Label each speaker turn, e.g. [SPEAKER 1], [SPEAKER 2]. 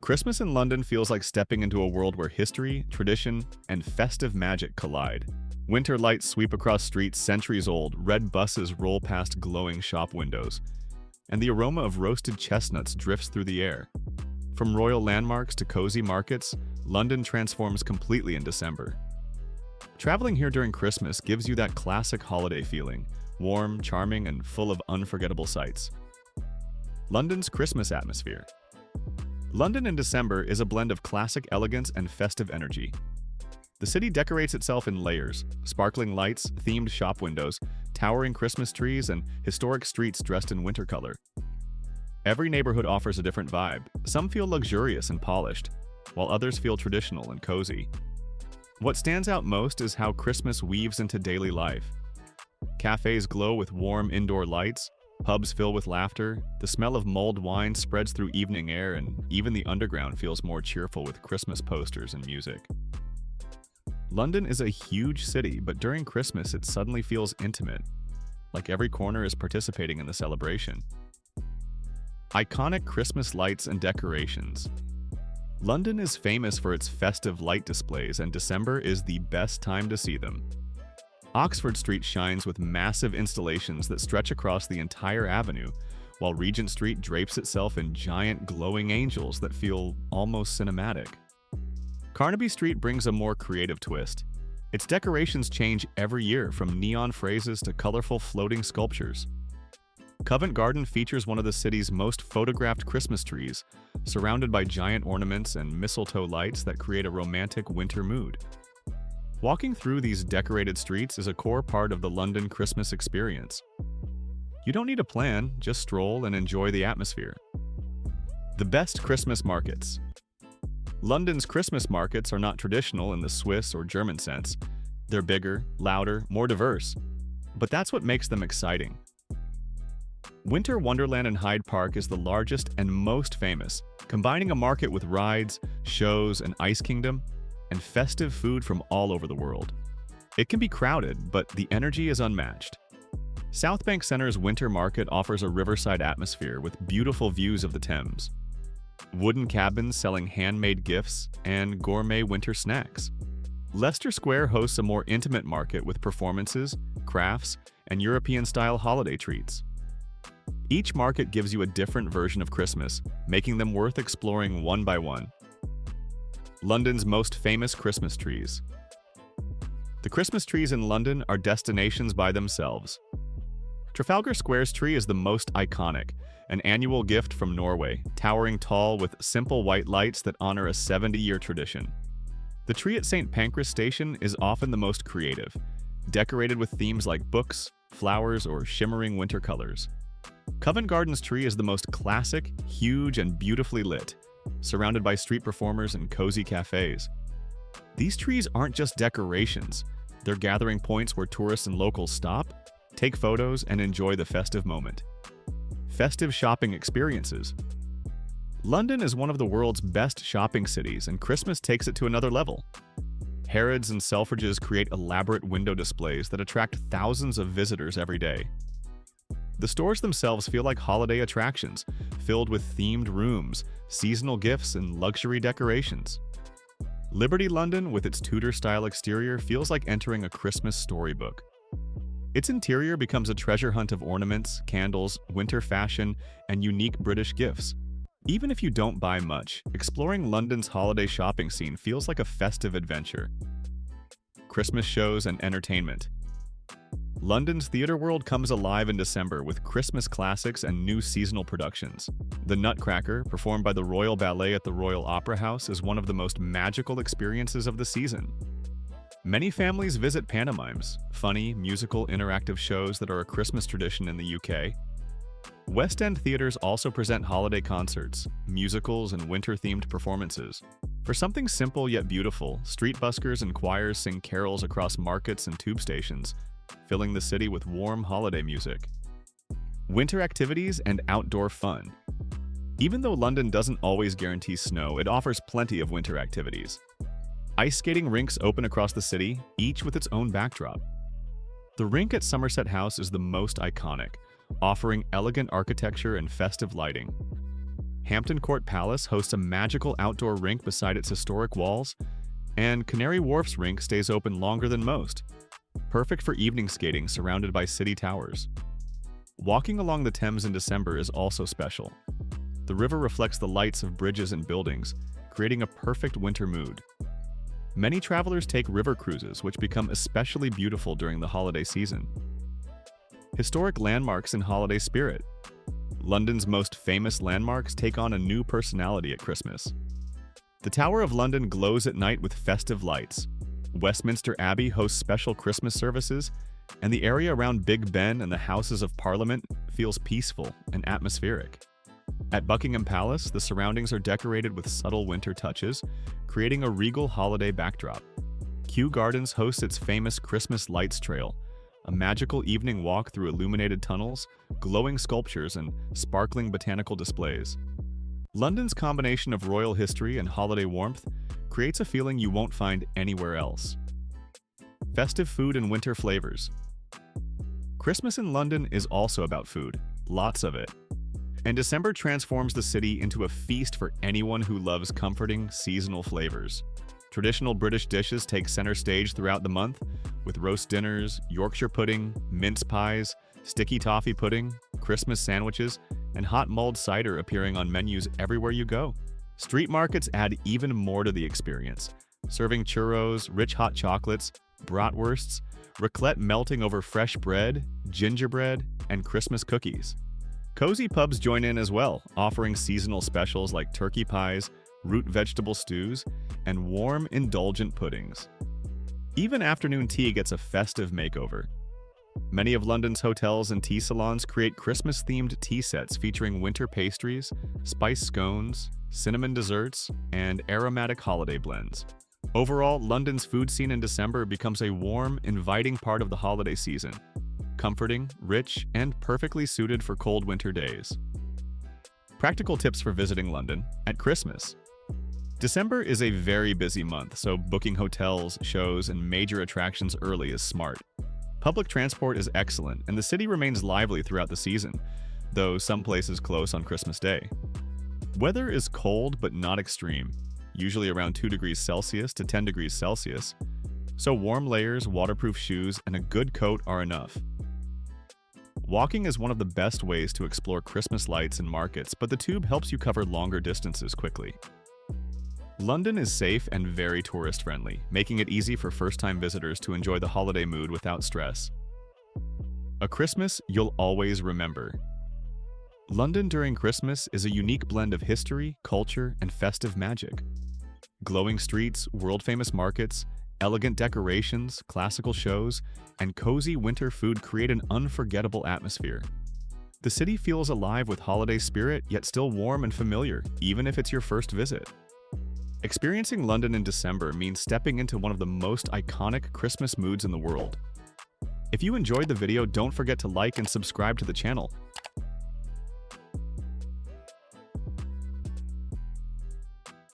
[SPEAKER 1] Christmas in London feels like stepping into a world where history, tradition, and festive magic collide. Winter lights sweep across streets centuries old, red buses roll past glowing shop windows, and the aroma of roasted chestnuts drifts through the air. From royal landmarks to cozy markets, London transforms completely in December. Traveling here during Christmas gives you that classic holiday feeling, warm, charming, and full of unforgettable sights. London's Christmas atmosphere. London in December is a blend of classic elegance and festive energy. The city decorates itself in layers, sparkling lights, themed shop windows, towering Christmas trees, and historic streets dressed in winter color. Every neighborhood offers a different vibe. Some feel luxurious and polished, while others feel traditional and cozy. What stands out most is how Christmas weaves into daily life. Cafes glow with warm indoor lights, pubs fill with laughter, the smell of mulled wine spreads through evening air, and even the underground feels more cheerful with Christmas posters and music. London is a huge city, but during Christmas it suddenly feels intimate, like every corner is participating in the celebration. Iconic Christmas lights and decorations. London is famous for its festive light displays, and December is the best time to see them. Oxford Street shines with massive installations that stretch across the entire avenue, while Regent Street drapes itself in giant glowing angels that feel almost cinematic. Carnaby Street brings a more creative twist. Its decorations change every year, from neon phrases to colorful floating sculptures. Covent Garden features one of the city's most photographed Christmas trees, surrounded by giant ornaments and mistletoe lights that create a romantic winter mood. Walking through these decorated streets is a core part of the London Christmas experience. You don't need a plan, just stroll and enjoy the atmosphere. The best Christmas markets. London's Christmas markets are not traditional in the Swiss or German sense. They're bigger, louder, more diverse. But that's what makes them exciting. Winter Wonderland in Hyde Park is the largest and most famous, combining a market with rides, shows, an ice kingdom, and festive food from all over the world. It can be crowded, but the energy is unmatched. South Bank Centre's winter market offers a riverside atmosphere with beautiful views of the Thames. Wooden cabins selling handmade gifts and gourmet winter snacks. Leicester Square hosts a more intimate market with performances, crafts, and European-style holiday treats. Each market gives you a different version of Christmas, making them worth exploring one by one. London's most famous Christmas trees. The Christmas trees in London are destinations by themselves. Trafalgar Square's tree is the most iconic, an annual gift from Norway, towering tall with simple white lights that honor a 70-year tradition. The tree at St. Pancras Station is often the most creative, decorated with themes like books, flowers, or shimmering winter colors. Covent Garden's tree is the most classic, huge, and beautifully lit, surrounded by street performers and cozy cafes. These trees aren't just decorations, they're gathering points where tourists and locals stop, take photos, and enjoy the festive moment. Festive shopping experiences. London is one of the world's best shopping cities, and Christmas takes it to another level. Harrods and Selfridges create elaborate window displays that attract thousands of visitors every day. The stores themselves feel like holiday attractions, filled with themed rooms, seasonal gifts, and luxury decorations. Liberty London, with its Tudor-style exterior, feels like entering a Christmas storybook. Its interior becomes a treasure hunt of ornaments, candles, winter fashion, and unique British gifts. Even if you don't buy much, exploring London's holiday shopping scene feels like a festive adventure. Christmas shows and entertainment. London's theater world comes alive in December with Christmas classics and new seasonal productions. The Nutcracker, performed by the Royal Ballet at the Royal Opera House, is one of the most magical experiences of the season. Many families visit pantomimes, funny, musical, interactive shows that are a Christmas tradition in the UK. West End theaters also present holiday concerts, musicals, and winter-themed performances. For something simple yet beautiful, street buskers and choirs sing carols across markets and tube stations, filling the city with warm holiday music. Winter activities and outdoor fun. Even though London doesn't always guarantee snow, it offers plenty of winter activities. Ice skating rinks open across the city, each with its own backdrop. The rink at Somerset House is the most iconic, offering elegant architecture and festive lighting. Hampton Court Palace hosts a magical outdoor rink beside its historic walls, and Canary Wharf's rink stays open longer than most, perfect for evening skating surrounded by city towers. Walking along the Thames in December is also special. The river reflects the lights of bridges and buildings, creating a perfect winter mood. Many travelers take river cruises, which become especially beautiful during the holiday season. Historic landmarks in holiday spirit. London's most famous landmarks take on a new personality at Christmas. The Tower of London glows at night with festive lights. Westminster Abbey hosts special Christmas services, and the area around Big Ben and the Houses of Parliament feels peaceful and atmospheric. At Buckingham Palace, the surroundings are decorated with subtle winter touches, creating a regal holiday backdrop. Kew Gardens hosts its famous Christmas Lights Trail, a magical evening walk through illuminated tunnels, glowing sculptures, and sparkling botanical displays. London's combination of royal history and holiday warmth creates a feeling you won't find anywhere else. Festive food and winter flavors. Christmas in London is also about food, lots of it. And December transforms the city into a feast for anyone who loves comforting, seasonal flavors. Traditional British dishes take center stage throughout the month, with roast dinners, Yorkshire pudding, mince pies, sticky toffee pudding, Christmas sandwiches, and hot mulled cider appearing on menus everywhere you go. Street markets add even more to the experience, serving churros, rich hot chocolates, bratwursts, raclette melting over fresh bread, gingerbread, and Christmas cookies. Cozy pubs join in as well, offering seasonal specials like turkey pies, root vegetable stews, and warm, indulgent puddings. Even afternoon tea gets a festive makeover. Many of London's hotels and tea salons create Christmas-themed tea sets featuring winter pastries, spiced scones, cinnamon desserts, and aromatic holiday blends. Overall, London's food scene in December becomes a warm, inviting part of the holiday season. Comforting, rich, and perfectly suited for cold winter days. Practical tips for visiting London at Christmas. December is a very busy month, so booking hotels, shows, and major attractions early is smart. Public transport is excellent, and the city remains lively throughout the season, though some places close on Christmas Day. Weather is cold but not extreme, usually around 2 degrees Celsius to 10 degrees Celsius, so warm layers, waterproof shoes, and a good coat are enough. Walking is one of the best ways to explore Christmas lights and markets, but the tube helps you cover longer distances quickly. London is safe and very tourist-friendly, making it easy for first-time visitors to enjoy the holiday mood without stress. A Christmas you'll always remember. London during Christmas is a unique blend of history, culture, and festive magic. Glowing streets, world-famous markets, elegant decorations, classical shows, and cozy winter food create an unforgettable atmosphere. The city feels alive with holiday spirit, yet still warm and familiar, even if it's your first visit. Experiencing London in December means stepping into one of the most iconic Christmas moods in the world. If you enjoyed the video, don't forget to like and subscribe to the channel.